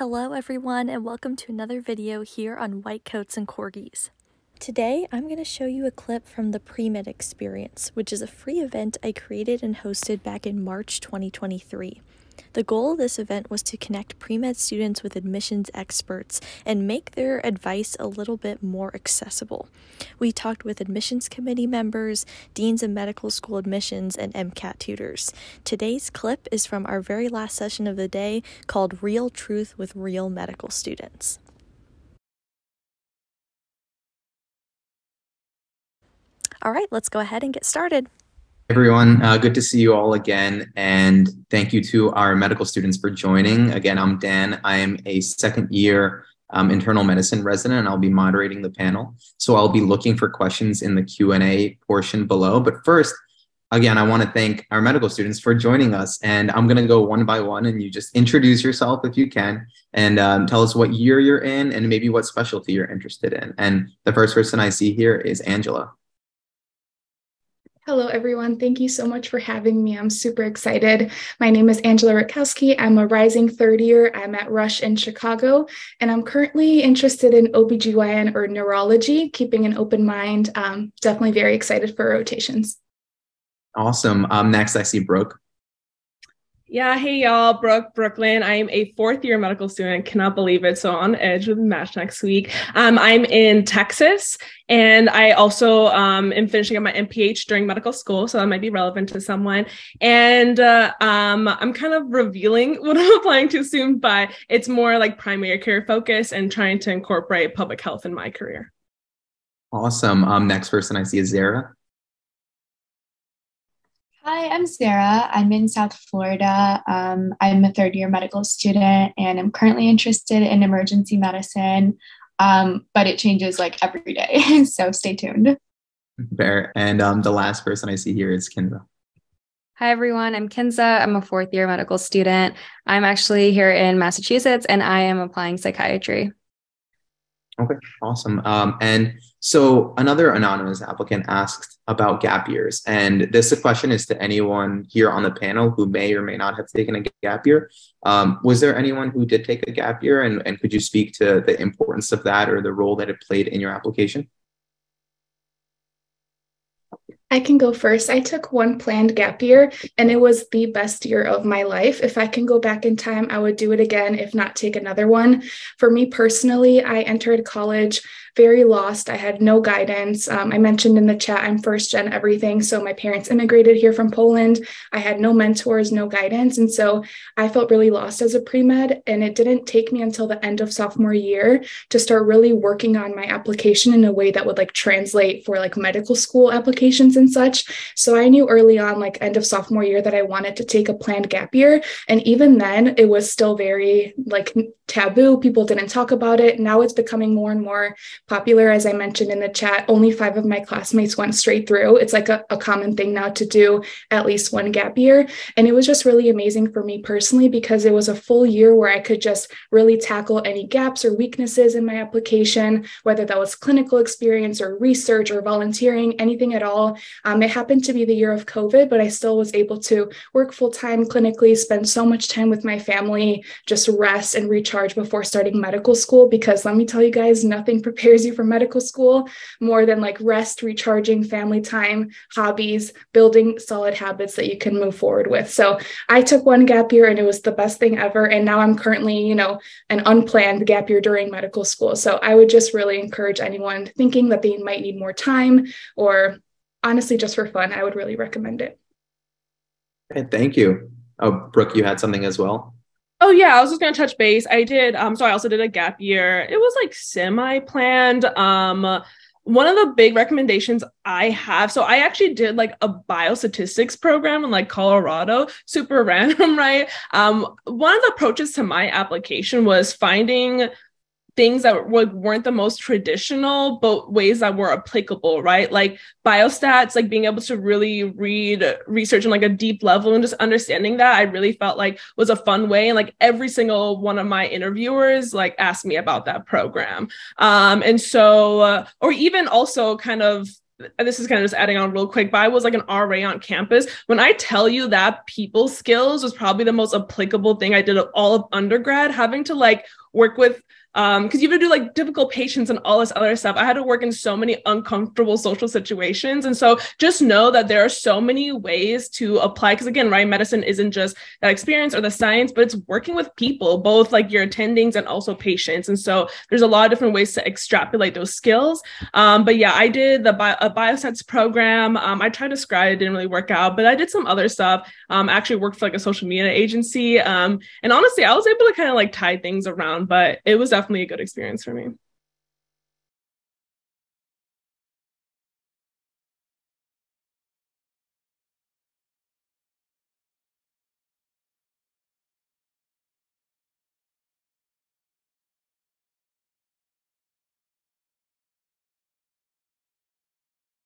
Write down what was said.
Hello everyone and welcome to another video here on White Coats and Corgis. Today I'm going to show you a clip from the Premed Experience, which is a free event I created and hosted back in March 2023. The goal of this event was to connect pre-med students with admissions experts and make their advice a little bit more accessible. We talked with admissions committee members, deans of medical school admissions, and MCAT tutors. Today's clip is from our very last session of the day called Real Truth with Real Medical Students. All right, let's go ahead and get started. Everyone, good to see you all again, and thank you to our medical students for joining. Again, I'm Dan. I am a second-year internal medicine resident, and I'll be moderating the panel. So I'll be looking for questions in the Q&A portion below. But first, again, I want to thank our medical students for joining us, and I'm going to go one by one, and you just introduce yourself if you can, and tell us what year you're in and maybe what specialty you're interested in. And the first person I see here is Angela. Hello, everyone. Thank you so much for having me. I'm super excited. My name is Angela Rutkowski. I'm a rising third year. I'm at Rush in Chicago, and I'm currently interested in OBGYN or neurology, keeping an open mind. Definitely very excited for rotations. Awesome. Next, I see Brooke. Yeah, hey y'all, Brooklyn. I am a fourth year medical student. Cannot believe it. So on edge with match next week. I'm in Texas, and I also am finishing up my MPH during medical school, so that might be relevant to someone. And I'm kind of revealing what I'm applying to soon, but it's more like primary care focus and trying to incorporate public health in my career. Awesome. Next person I see is Zara. Hi, I'm Sarah. I'm in South Florida. I'm a third year medical student, and I'm currently interested in emergency medicine, but it changes like every day. So stay tuned. Fair. And the last person I see here is Kinza. Hi, everyone. I'm Kinza. I'm a fourth year medical student. I'm actually here in Massachusetts, and I am applying psychiatry. Okay, awesome. And so another anonymous applicant asked about gap years, and this question is to anyone here on the panel who may or may not have taken a gap year. Was there anyone who did take a gap year, and could you speak to the importance of that or the role that it played in your application? I can go first. I took one planned gap year, and it was the best year of my life. If I can go back in time, I would do it again, if not take another one. For me personally, I entered college very lost. I had no guidance. I mentioned in the chat, I'm first gen everything. So my parents immigrated here from Poland. I had no mentors, no guidance. And so I felt really lost as a pre-med. And it didn't take me until the end of sophomore year to start really working on my application in a way that would like translate for like medical school applications and such. So I knew early on, like end of sophomore year, that I wanted to take a planned gap year. And even then it was still very like taboo. People didn't talk about it. Now it's becoming more and more popular. As I mentioned in the chat, only 5 of my classmates went straight through. It's like a common thing now to do at least one gap year. And it was just really amazing for me personally, because it was a full year where I could just really tackle any gaps or weaknesses in my application, whether that was clinical experience or research or volunteering, anything at all. It happened to be the year of COVID, but I still was able to work full-time clinically, spend so much time with my family, just rest and recharge before starting medical school. Because let me tell you guys, nothing prepares you for medical school more than like rest, recharging, family time, hobbies, building solid habits that you can move forward with. So I took one gap year, and it was the best thing ever. And now I'm currently, an unplanned gap year during medical school. So I would just really encourage anyone thinking that they might need more time, or honestly just for fun, I would really recommend it. Okay, thank you. Oh, Brooke, you had something as well? Oh yeah, I was just gonna touch base. I did. So I also did a gap year. It was like semi-planned. One of the big recommendations I have. So I actually did like a biostatistics program in like Colorado. Super random, right? One of the approaches to my application was finding things that weren't the most traditional, but ways that were applicable, right? Like biostats, like being able to really read research on like a deep level and just understanding that, I really felt like was a fun way. And like every single one of my interviewers like asked me about that program. And so, or even also kind of this is kind of just adding on real quick, but I was like an RA on campus. When I tell you that people skills was probably the most applicable thing I did all of undergrad, having to like work with because you have to do like difficult patients and all this other stuff. I had to work in so many uncomfortable social situations. And so just know that there are so many ways to apply. Because again, right, medicine isn't just that experience or the science, but it's working with people, both like your attendings and also patients. And so there's a lot of different ways to extrapolate those skills. But yeah, I did a bioscience program. I tried to scribe, it didn't really work out, but I did some other stuff. I actually worked for like a social media agency. And honestly, I was able to kind of like tie things around, but it was definitely a good experience for me.